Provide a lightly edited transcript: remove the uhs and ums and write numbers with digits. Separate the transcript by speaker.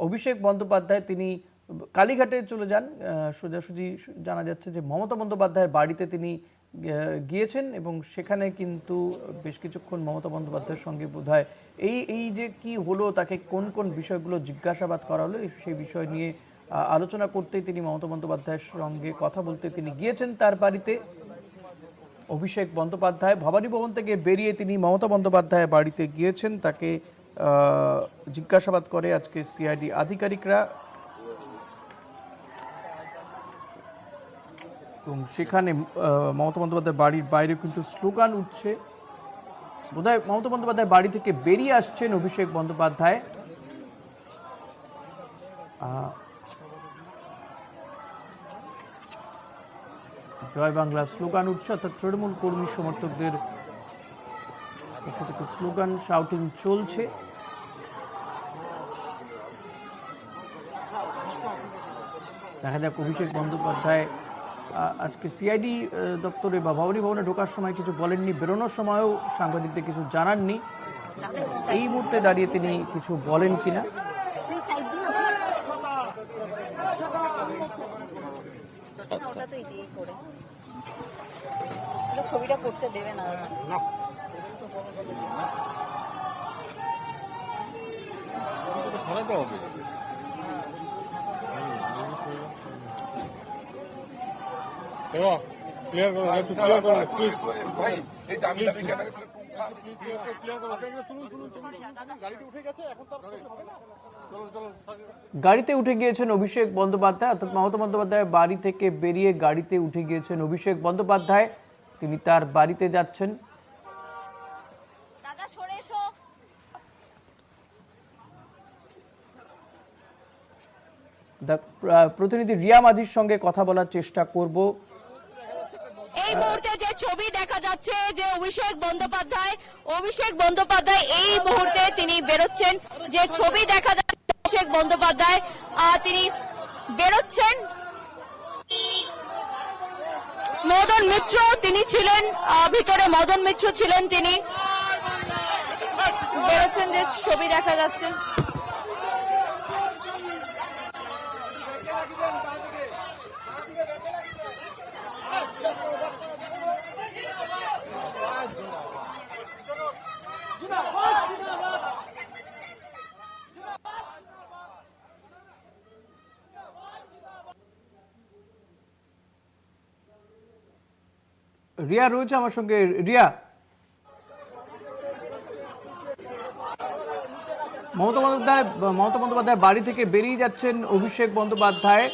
Speaker 1: অভিষেক বন্দ্যোপাধ্যায় তিনি কালীঘাটে চলে যান। সোজাসুজি জানা যাচ্ছে যে মমতা বন্দ্যোপাধ্যায়ের বাড়িতে তিনি গিয়েছেন এবং সেখানে কিন্তু বেশ কিছুক্ষণ মমতা বন্দ্যোপাধ্যায়ের সঙ্গে বোধহয় এই যে কি হলো, তাকে কোন কোন বিষয়গুলো জিজ্ঞাসাবাদ করা হলো সেই বিষয় নিয়ে আলোচনা করতেই তিনি মমতা বন্দ্যোপাধ্যায়ের সঙ্গে কথা বলতে তিনি গিয়েছেন তার বাড়িতে। অভিষেক বন্দ্যোপাধ্যায় ভবানী ভবন থেকে বেরিয়ে তিনি মমতা বন্দ্যোপাধ্যায়ের বাড়িতে গিয়েছেন, তাকে জিজ্ঞাসাবাদ করে আজকে সিআইডি আধিকারিকরা এবং সেখানে মমতা বন্দ্যোপাধ্যায়ের বাড়ির বাইরে কিন্তু স্লোগান উঠছে। বোধহয় মমতা বন্দ্যোপাধ্যায়ের বাড়ি থেকে বেরিয়ে আসছেন অভিষেক বন্দ্যোপাধ্যায়। জয় বাংলা স্লোগান উঠছে, অর্থাৎ তৃণমূল কর্মী সমর্থকদের পক্ষ থেকে স্লোগান শাউটিং চলছে। দেখা যাক অভিষেক বন্দ্যোপাধ্যায় আজকে সিআইডি দপ্তরে বা ভবানী ভবনে ঢোকার সময় কিছু বলেননি, বেরোনোর সময়ও সাংবাদিকদের কিছু জানাননি। এই মুহূর্তে দাঁড়িয়ে তিনি কিছু বলেন কিনা।
Speaker 2: ছবিটা করতে দেবে না।
Speaker 3: ক্লিয়ার করো, একটু ক্লিয়ার করো প্লিজ।
Speaker 1: গাড়িতে উঠে গিয়েছেন অভিষেক বন্দ্যোপাধ্যায়, অর্থাৎ মমতা বন্দ্যোপাধ্যায়ের বাড়ি থেকে বেরিয়ে গাড়িতে উঠে গিয়েছেন অভিষেক বন্দ্যোপাধ্যায়। তিনি তার বাড়িতে যাচ্ছেন। প্রতিনিধি রিয়া মাঝির সঙ্গে কথা বলার চেষ্টা করব।
Speaker 2: এই মুহূর্তে যে ছবি দেখা যাচ্ছে যে অভিষেক বন্দ্যোপাধ্যায় এই মুহূর্তে তিনি বেরোচ্ছেন, যে ছবি দেখা যাচ্ছে অভিষেক বন্দ্যোপাধ্যায় তিনি বেরোচ্ছেন। মদন মিত্র তিনি ছিলেন ভিতরে, মদন মিত্র ছিলেন, তিনি বেরোচ্ছেন, যে ছবি দেখা যাচ্ছে।
Speaker 1: রিয়া রয়েছে আমার সঙ্গে। রিয়া, মমতা বন্দ্যোপাধ্যায় বাড়ি থেকে বেরিয়ে যাচ্ছেন অভিষেক বন্দ্যোপাধ্যায়।